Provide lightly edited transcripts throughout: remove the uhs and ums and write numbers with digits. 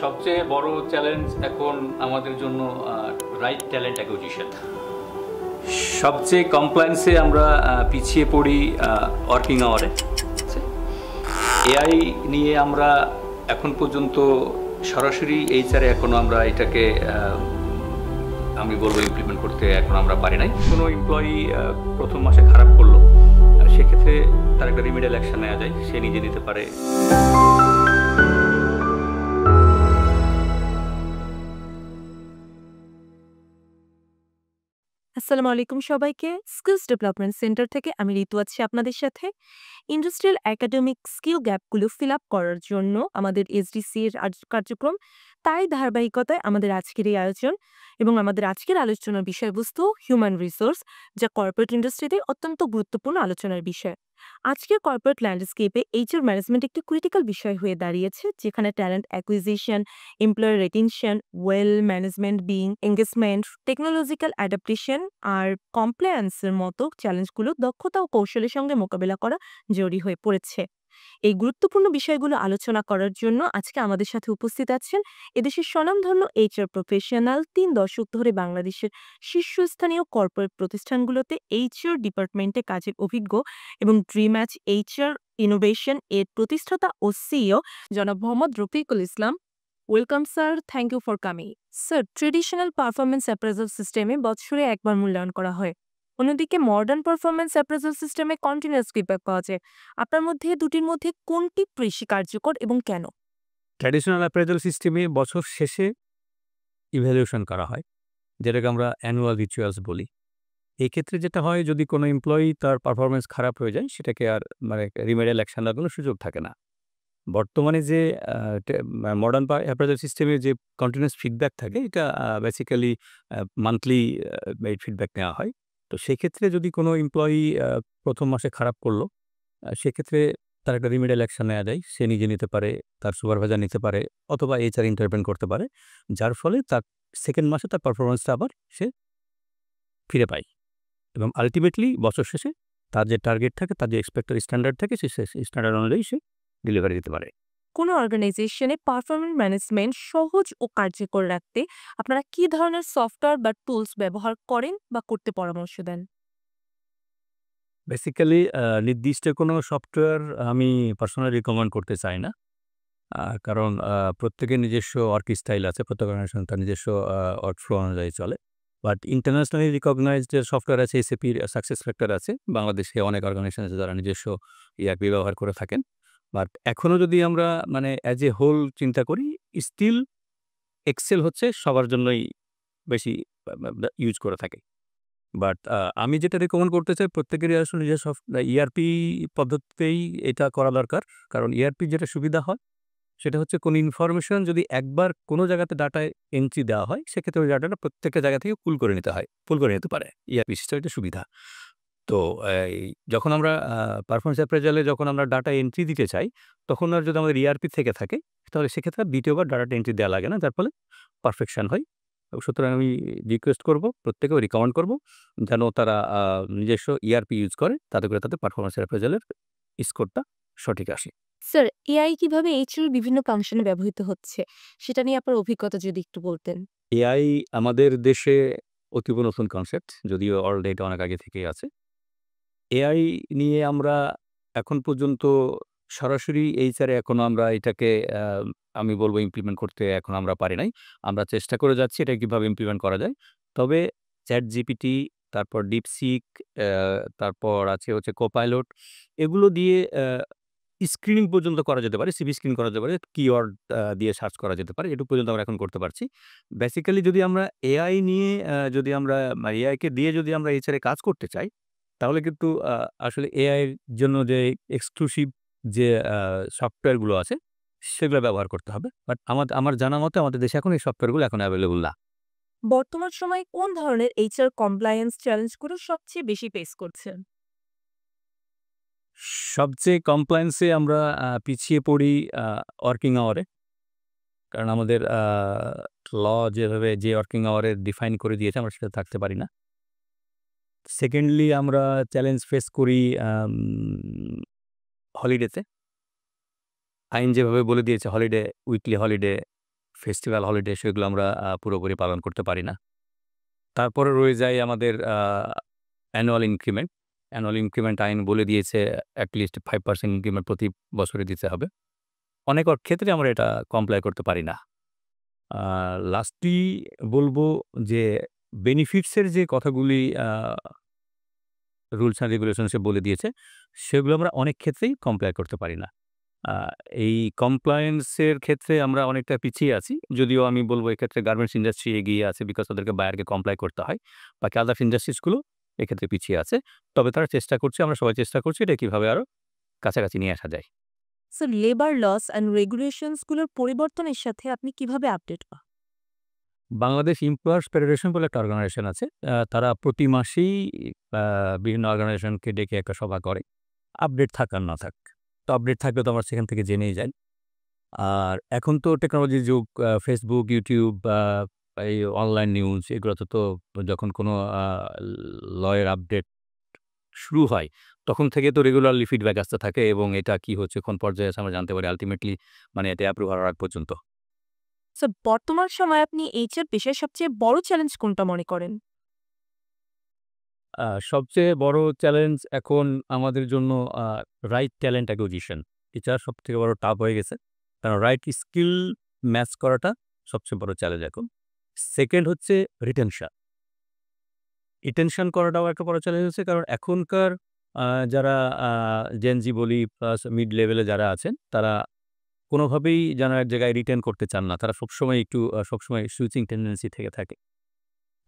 সবচেয়ে বড় চ্যালেঞ্জ এখন আমাদের জন্য রাইট ট্যালেন্ট অ্যাকুইজিশন। সবচেয়ে কমপ্লায়েন্সে আমরা পিছিয়ে পড়ি ওয়ার্কিং আওয়ারে। এআই নিয়ে আমরা এখন পর্যন্ত সরাসরি এইচআরে এখনও আমরা এটাকে আমি বলবো ইমপ্লিমেন্ট করতে এখন আমরা পারি নাই। কোনো এমপ্লয়ি প্রথম মাসে খারাপ করলো, সেক্ষেত্রে তার একটা রিমিডিয়াল অ্যাকশন নেওয়া যায়, সে নিজে নিতে পারে। আসসালামু আলাইকুম সবাইকে। স্কিলস ডেভেলপমেন্ট সেন্টার থেকে আমি ঋতু আছি আপনাদের সাথে। ইন্ডাস্ট্রিয়াল একাডেমিক স্কিল গ্যাপগুলো ফিল আপ করার জন্য আমাদের এসডিসি এর কার্যক্রম, তাই ধারাবাহিকতায় আমাদের আজকের এই আয়োজন এবং আমাদের আজকের আলোচনার বিষয়বস্তু হিউম্যান রিসোর্স, যা কর্পোরেট ইন্ডাস্ট্রিতে অত্যন্ত গুরুত্বপূর্ণ আলোচনার বিষয়। আজকের কর্পোরেট ল্যান্ডস্কেপে এইচআর ম্যানেজমেন্ট একটি ক্রিটিক্যাল বিষয় হয়ে দাঁড়িয়েছে, যেখানে talent acquisition, employer retention, well management, being engagement, technological adaptation আর কমপ্লায়েন্সের মতো চ্যালেঞ্জগুলো দক্ষতা ও কৌশলের সঙ্গে মোকাবেলা করা জরুরি হয়ে পড়েছে। এই গুরুত্বপূর্ণ বিষয়গুলো আলোচনা করার জন্য আজকে আমাদের সাথে উপস্থিত আছেন এদেশের স্বনামধন্য এইচআর প্রফেশনাল, ৩ দশক ধরে বাংলাদেশের শীর্ষস্থানীয় কর্পোরেট প্রতিষ্ঠানগুলোতে এইচআর ডিপার্টমেন্টে কাজের অভিজ্ঞ এবং ড্রিম ম্যাচ এইচআর ইনোভেশন এর প্রতিষ্ঠাতা ও সিইও জনাব Mohammad Rafiqul Islam. Welcome sir, thank you for coming. Sir, traditional performance appraisal সিস্টেমে বছরে একবার মূল্যায়ন করা হয়, অন্যদিকে মডার্ন পারফরমেন্স অ্যাপ্রেজাল সিস্টেমে কন্টিনিউয়াস ফিডব্যাক পাওয়া যায়। আপনার মধ্যে দুটির মধ্যে কোনটি বেশি কার্যকর এবং কেন? ট্র্যাডিশনাল অ্যাপ্রেজাল সিস্টেমে বছর শেষে ইভ্যালুয়েশন করা হয়, যেটাকে আমরা অ্যানুয়াল রিচুয়ালস বলি। এই ক্ষেত্রে যেটা হয়, যদি কোনো এমপ্লয়ি তার পারফরমেন্স খারাপ হয়ে যায়, সেটাকে আর রিমেডিয়াল অ্যাকশন নেওয়ার কোনো সুযোগ থাকে না। বর্তমানে যে মডার্ন অ্যাপ্রেজাল সিস্টেমে যে কন্টিনিউয়াস ফিডব্যাক থাকে, এটা বেসিক্যালি মান্থলি এই ফিডব্যাক নেওয়া হয়। তো সেক্ষেত্রে যদি কোনো এমপ্লয়ি প্রথম মাসে খারাপ করলো, সেক্ষেত্রে তার একটা রিমেডিয়াল অ্যাকশন নেওয়া যায়, সে নিজে নিতে পারে, তার সুপারভাইজার নিতে পারে, অথবা এইচআর ইন্টারভেন করতে পারে, যার ফলে তার সেকেন্ড মাসে তার পারফরমেন্সটা আবার সে ফিরে পায় এবং আলটিমেটলি বছর শেষে তার যে টার্গেট থাকে, তার যে এক্সপেক্টেড স্ট্যান্ডার্ড থাকে, সেই স্ট্যান্ডার্ড অনুযায়ী সে ডেলিভারি দিতে পারে। কোনো অর্গানাইজেশনে পারফরমেন্স ম্যানেজমেন্ট সহজ ও কার্যকর রাখতে আপনারা কি ধরনের সফটওয়্যার বা টুলস ব্যবহার করেন বা করতে পরামর্শ দেন? বেসিক্যালি নির্দিষ্ট কোনো সফটওয়্যার আমি পার্সোনালি রিকমেন্ড করতে চাই না, কারণ প্রত্যেকের নিজস্ব ওয়ার্ক স্টাইল আছে, প্রত্যেক অর্গানাইজেশন তার নিজস্ব ওয়ার্ক ফ্লো অনুযায়ী চলে। বাট ইন্টারন্যাশনালি রিকগনাইজড যে সফটওয়্যার আছে, এসএপির সাকসেস ফ্যাক্টর আছে, বাংলাদেশে অনেক অর্গানাইজেশন আছে যারা নিজস্ব ইয়ারপি ব্যবহার করে থাকেন। বাট এখনও যদি আমরা অ্যাজ এ হোল চিন্তা করি, স্টিল এক্সেল হচ্ছে সবার জন্যই বেশি ইউজ করে থাকে। বাট আমি যেটা রেকমেন্ড করতে চাই, প্রত্যেকেরই আসলে নিজের ইআরপি পদ্ধতিতেই এটা করা দরকার। কারণ ইআরপি যেটা সুবিধা হয়, সেটা হচ্ছে কোনো ইনফরমেশন যদি একবার কোনো জায়গাতে ডাটায় এন্ট্রি দেওয়া হয়, সেক্ষেত্রে ওই ডাটাটা প্রত্যেকটা জায়গা থেকে পুল করে নিতে পারে। ইআরপি সিস্টেম এটা সুবিধা। তো যখন আমরা পারফরমেন্স অ্যাপ্রেজালে যখন আমরা ডাটা এন্ট্রি দিতে চাই, তখন আর যদি আমাদের ইআরপি থেকে থাকে, তাহলে সেক্ষেত্রে দ্বিতীয়বার ডাটাটা এন্ট্রি দেওয়া লাগে না, যার ফলে পারফেকশন হয়। সুতরাং আমি রিকোয়েস্ট করব, প্রত্যেকেও রিকমেন্ড করব, যেন তারা নিজস্ব ইআরপি ইউজ করে, তাতে করে তাদের পারফরমেন্স অ্যাপ্রেজালের স্কোরটা সঠিক আসে। স্যার, এআই কিভাবে এইচআর বিভিন্ন ফাংশনে ব্যবহৃত হচ্ছে সেটা নিয়ে আপনার অভিজ্ঞতা যদি একটু বলতেন। এআই আমাদের দেশে অতীব নতুন কনসেপ্ট, যদিও অলরেডি এটা অনেক আগে থেকেই আছে। এআই নিয়ে আমরা এখন পর্যন্ত সরাসরি এইচআরে এখনো আমরা এটাকে আমি বলবো ইমপ্লিমেন্ট করতে এখন আমরা পারি নাই। আমরা চেষ্টা করে যাচ্ছি এটা কিভাবে ইমপ্লিমেন্ট করা যায়। তবে ChatGPT, তারপর DeepSeek, তারপর আছে হচ্ছে Copilot, এগুলো দিয়ে স্ক্রিনিং পর্যন্ত করা যেতে পারে, সিভি স্ক্রিন করা যেতে পারে, কিওয়ার্ড দিয়ে সার্চ করা যেতে পারে। এটুকু পর্যন্ত আমরা এখন করতে পারছি। বেসিক্যালি যদি আমরা এআই নিয়ে যদি আমরা এআইকে দিয়ে যদি আমরা এইচআরে কাজ করতে চাই, তাহলে কিন্তু আসলে এআই এর জন্য যে এক্সক্লুসিভ যে সফটওয়্যারগুলো আছে, সেগুলো ব্যবহার করতে হবে। বাট আমার জানা মতে আমাদের দেশে এখন এই সফটওয়্যারগুলো এখন অ্যাভেলেবল না। বর্তমান সময়ে কোন ধরনের এইচআর কমপ্লায়েন্স চ্যালেঞ্জগুলো সবচেয়ে বেশি ফেস করছেন? সবচেয়ে কমপ্লায়েন্সে আমরা পিছিয়ে পড়ি ওয়ার্কিং আওয়ারে। কারণ আমাদের ল যেভাবে যে ওয়ার্কিং আওয়ারে ডিফাইন করে দিয়েছে, আমরা সেটা থাকতে পারি না। সেকেন্ডলি আমরা চ্যালেঞ্জ ফেস করি হলিডেতে। আইন যেভাবে বলে দিয়েছে holiday, weekly holiday festival, holiday সেগুলো আমরা পুরোপুরি পালন করতে পারি না। তারপরে রয়ে যায় আমাদের অ্যানুয়াল ইনক্রিমেন্ট। অ্যানুয়াল ইনক্রিমেন্ট আইন বলে দিয়েছে অ্যাটলিস্ট 5% ইনক্রিমেন্ট প্রতি বছরে দিতে হবে। অনেক ক্ষেত্রে আমরা এটা কমপ্লাই করতে পারি না। লাস্টলি বলবো যে বেনিফিটসের যে কথাগুলি রুলস অ্যান্ড রেগুলেশনসে বলে দিয়েছে, সেগুলো আমরা অনেক ক্ষেত্রেই কমপ্লাই করতে পারি না। আ এই কমপ্লায়েন্সের ক্ষেত্রে আমরা অনেকটা পিছিয়ে আছি। যদিও আমি বলব এক্ষেত্রে গার্মেন্টস ইন্ডাস্ট্রি এগিয়ে আছে বিকজ ওদেরকে বায়ারকে কমপ্লাই করতে হয়। বাকি আদার্স ইন্ডাস্ট্রিজগুলো এক্ষেত্রে পিছিয়ে আছে। তবে তারা চেষ্টা করছে, আমরা সবাই চেষ্টা করছি এটা কিভাবে আরো কাছাকাছি নিয়ে আসা যায়। Sir labour laws and regulations গুলোর পরিবর্তনের সাথে আপনি কিভাবে আপডেট পান? বাংলাদেশ এমপ্লয়ার্স ফেডারেশন বলে একটা অর্গানাইজেশন আছে। তারা প্রতি মাসেই আ বিভিন্ন অর্গানাইজেশনকে ডেকে একটা সভা করে। আপডেট থাক আর না থাক। তো আপডেট থাকলে তো আমরা সেখান থেকে জেনেই যাই। আর এখন তো টেকনোলজির যুগ, Facebook, YouTube এই অনলাইন নিউজ এগুলোতে তো যখন কোনো এর আপডেট শুরু হয়, তখন থেকে তো রেগুলারলি ফিডব্যাক আসতে থাকে এবং এটা কি হচ্ছে, কোন পর্যায়ে আছে আমরা জানতে পারি আল্টিমেটলি মানে এটা অ্যাপ্রুভ হওয়ার আগ পর্যন্ত। স্যার বর্তমান সময়ে আপনি এইচআর পেশায় সবচেয়ে বড় চ্যালেঞ্জ কোনটা মনে করেন? সবচেয়ে বড় চ্যালেঞ্জ এখন আমাদের জন্য আ রাইট ট্যালেন্ট অ্যাকুইজিশন। এটা সবথেকে বড় টাফ হয়ে গেছে। কারণ রাইট স্কিল ম্যাচ করাটা সবচেয়ে বড় চ্যালেঞ্জ এখন। সেকেন্ড হচ্ছে রিটেনশন। রিটেনশন করাটাও একটা বড় চ্যালেঞ্জ হচ্ছে কারণ এখনকার আ যারা আ জেন জি বলি প্লাস মিড লেভেলে যারা আছেন, তারা কোনোভাবেই যেন এক জায়গায় রিটেন করতে চান না। তারা সবসময় একটু সবসময় সুইচিং টেন্ডেন্সি থেকে থাকে।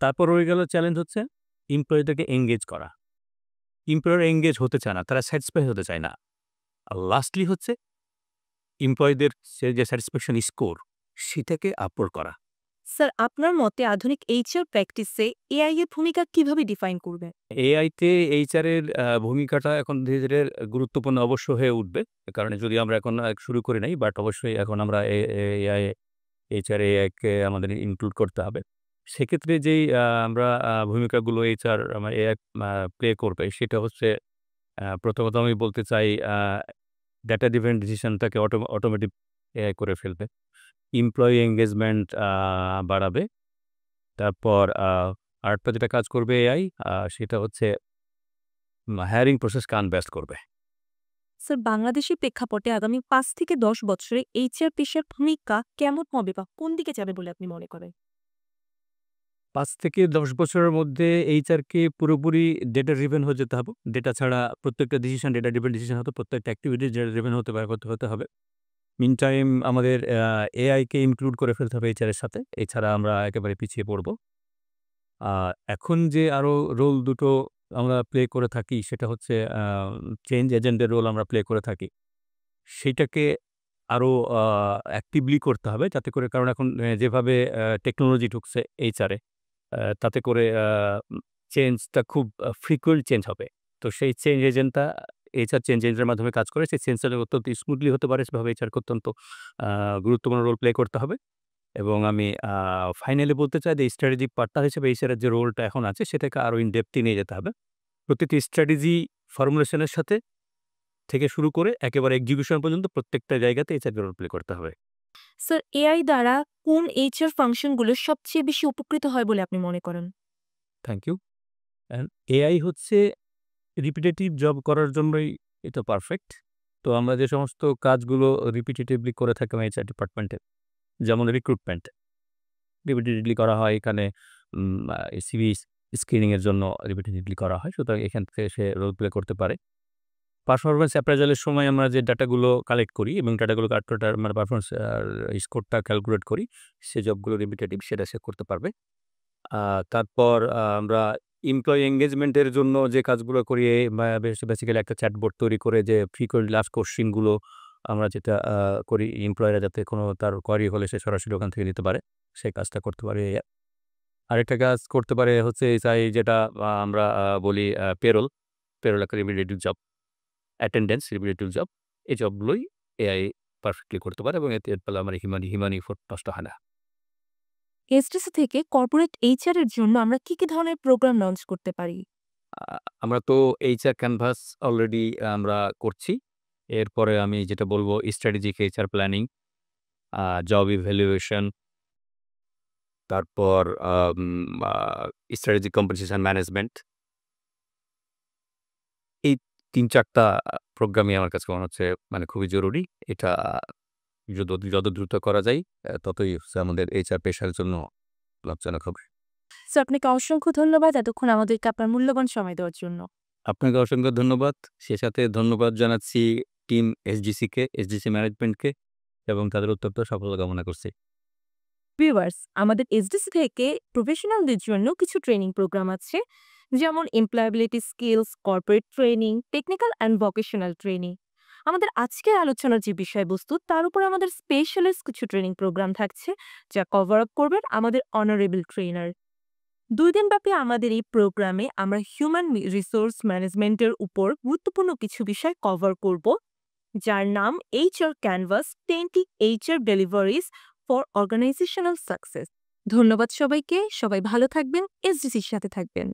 তারপর রয়ে গেল চ্যালেঞ্জ হচ্ছে এমপ্লয়িদেরকে এনগেজ করা। এমপ্লয়ার এনগেজ হতে চায় না, তারা স্যাটিসফাই হতে চায় না। আর লাস্টলি হচ্ছে এমপ্লয়িদের যে স্যাটিসফ্যাকশন স্কোর সেটাকে আপওয়ার্ড করা। স্যার আপনার মতে আধুনিক এইচআর প্র্যাকটিসে এআই এর ভূমিকা কিভাবে ডিফাইন করবে? এআইতে এইচআর এর ভূমিকাটা এখন ধীরে, ধীরে গুরুত্বপূর্ণ অবশ্য হয়ে উঠবে। এ কারণে যদি আমরা এখন শুরু করি নাই, বাট অবশ্যই এখন আমরা এআই, এইচআর, এআইকে আমাদের ইনক্লুড করতে হবে। সেক্ষেত্রে যেই আমরা ভূমিকাগুলো এইচআর এআই প্লে করবে সেটা হচ্ছে প্রথমত আমি বলতে চাই ডেটা ড্রিভেন ডিসিশনটাকে অটোমেটিক এআই করে ফেলবে। এমপ্লয়ি এনগেজমেন্ট বাড়াবে। তারপর আরেকটা যেটা কাজ করবে এআই সেটা হচ্ছে হায়ারিং প্রসেসকে আনবেস্ট করবে। স্যার বাংলাদেশি প্রেক্ষাপটে আগামী ৫ থেকে ১০ বছরে এইচআর পেশার ভূমিকা কেমন হবে বা কোন দিকে যাবে বলে আপনি মনে করেন? ৫ থেকে ১০ বছরের মধ্যে এইচআরকে পুরোপুরি ডেটা ড্রিভেন হয়ে যেতে হবে। ডেটা ছাড়া প্রত্যেকটা ডিসিশন ডেটা ড্রিভেন ডিসিশন হতে প্রত্যেকটা অ্যাক্টিভিটি ডেটা ড্রিভেন হতে হবে। মিন টাইম আমাদের এআইকে ইনক্লুড করে ফেলতে হবে এইচআর এর সাথে। এছাড়া আমরা একেবারে পিছিয়ে পড়ব। এখন যে আরো রোল দুটো আমরা প্লে করে থাকি সেটা হচ্ছে চেঞ্জ এজেন্টের রোল আমরা প্লে করে থাকি। সেইটাকে আরো অ্যাক্টিভলি করতে হবে যাতে করে, কারণ এখন যেভাবে টেকনোলজি ঢুকছে এইচআরে, তাতে করে চেঞ্জটা খুব ফ্রিকুয়েন্ট চেঞ্জ হবে। তো সেই চেঞ্জ এজেন্টটা এইচআর চেঞ্জ এজেন্টের মাধ্যমে কাজ করে, সেই চেঞ্জটা যেন অত্যন্ত স্মুথলি হতে পারে সেভাবে এইচআরকে অত্যন্ত আ গুরুত্বপূর্ণ রোল প্লে করতে হবে। এবং আমি ফাইনালি বলতে চাই যে স্ট্র্যাটেজিক পার্টনার হিসেবে এইচআর যে রোলটা এখন আছে সেটাকে আরো ইন ডেপথ নিয়ে যেতে হবে। প্রতিটি স্ট্র্যাটেজি ফর্মুলেশনের সাথে থেকে শুরু করে একেবারে এক্সিকিউশন পর্যন্ত প্রত্যেকটা জায়গাতে এইচআরকে রোল প্লে করতে হবে। স্যার এআই দ্বারা কোন এইচআর ফাংশনগুলো সবচেয়ে বেশি উপকৃত হয় বলে আপনি মনে করেন? Thank you. এআই হচ্ছে রিপিটেটিভ জব করার জন্যই এটা পারফেক্ট। তো আমরা যে সমস্ত কাজগুলো রিপিটেটিভলি করে থাকি এইচআর ডিপার্টমেন্টে, যেমন রিক্রুটমেন্ট রিপিটেটিভলি করা হয়, এখানে সিভি স্ক্রিনিং এর জন্য রিপিটেটিভলি করা হয়। সুতরাং এখান থেকে সে রোল প্লে করতে পারে। পারফরম্যান্স অ্যাপ্রাইজালের সময় আমরা যে ডাটাগুলো কালেক্ট করি এবং ডাটাগুলো কালেক্ট করে মানে পারফরম্যান্স স্কোরটা ক্যালকুলেট করি, সে জবগুলো রিপিটেটিভ সেটা সে করতে পারবে। তারপর আমরা এমপ্লয়ি এনগেজমেন্টের জন্য যে কাজগুলো করি বেসিক্যালি একটা চ্যাটবোর্ড তৈরি করে যে ফ্রিকোয়েন্ট লাস্ট কোশ্চেনগুলো আমরা যেটা করি, এমপ্লয়িরা যাতে কোনো তার কোয়ারি হলে সে সরাসরি ওখান থেকে দিতে পারে, সেই কাজটা করতে পারে। আরেকটা কাজ করতে পারে হচ্ছে যেটা আমরা বলি পেরোল একটা repetitive job, attendance repetitive job. এই জবগুলোই এআই পারফেক্টলি করতে পারে এবং এর ফলে আমার হিউম্যান এফোর্ট নষ্ট হয় না। এসটিসি থেকে কর্পোরেট এইচআর এর জন্য আমরা কি ধরনের প্রোগ্রাম লঞ্চ করতে পারি? আ আমরা তো এইচআর ক্যানভাস অলরেডি আমরা করছি। এরপরে আমি যেটা বলব strategic HR planning, job evaluation, তারপর স্ট্র্যাটেজিক কম্পেনসেশন ম্যানেজমেন্ট। এই ৩-৪টা প্রোগ্রামই আমার কাছে মনে হচ্ছে মানে খুবই জরুরি। এটা যত দ্রুত করা যায় ততই হচ্ছে আমাদের HR পেশার জন্য লাভজনক হবে। সো আপনাকে অসংখ্য ধন্যবাদ এতক্ষণ আমাদেরকে আপনার মূল্যবান সময় দেওয়ার জন্য। আপনাকে অসংখ্য ধন্যবাদ। সে সাথে ধন্যবাদ জানাচ্ছি টিম এসডিসি ম্যানেজমেন্টকে এবং তাদের অত্যন্ত সাফল্য কামনা করছি। ভিউয়ার্স, আমাদের এসডিসি থেকে প্রফেশনালদের জন্য কিছু ট্রেনিং প্রোগ্রাম আছে, যেমন employability skills, corporate training, technical and vocational training. আমাদের আজকের আলোচনার যে বিষয়বস্তু তার উপর আমাদের স্পেশালিস্ট কিছু ট্রেনিং প্রোগ্রাম থাকছে, যা কভার আপ করবেন আমাদের অনারেবল ট্রেনার। 2 দিনব্যাপী আমাদের এই প্রোগ্রামে আমরা হিউম্যান রিসোর্স ম্যানেজমেন্টের উপর গুরুত্বপূর্ণ কিছু বিষয় কভার করব, যার নাম HR canvas 20 HR deliveries for organisational success. ধন্যবাদ সবাইকে, সবাই ভালো থাকবেন, এসডিসির সাথে থাকবেন।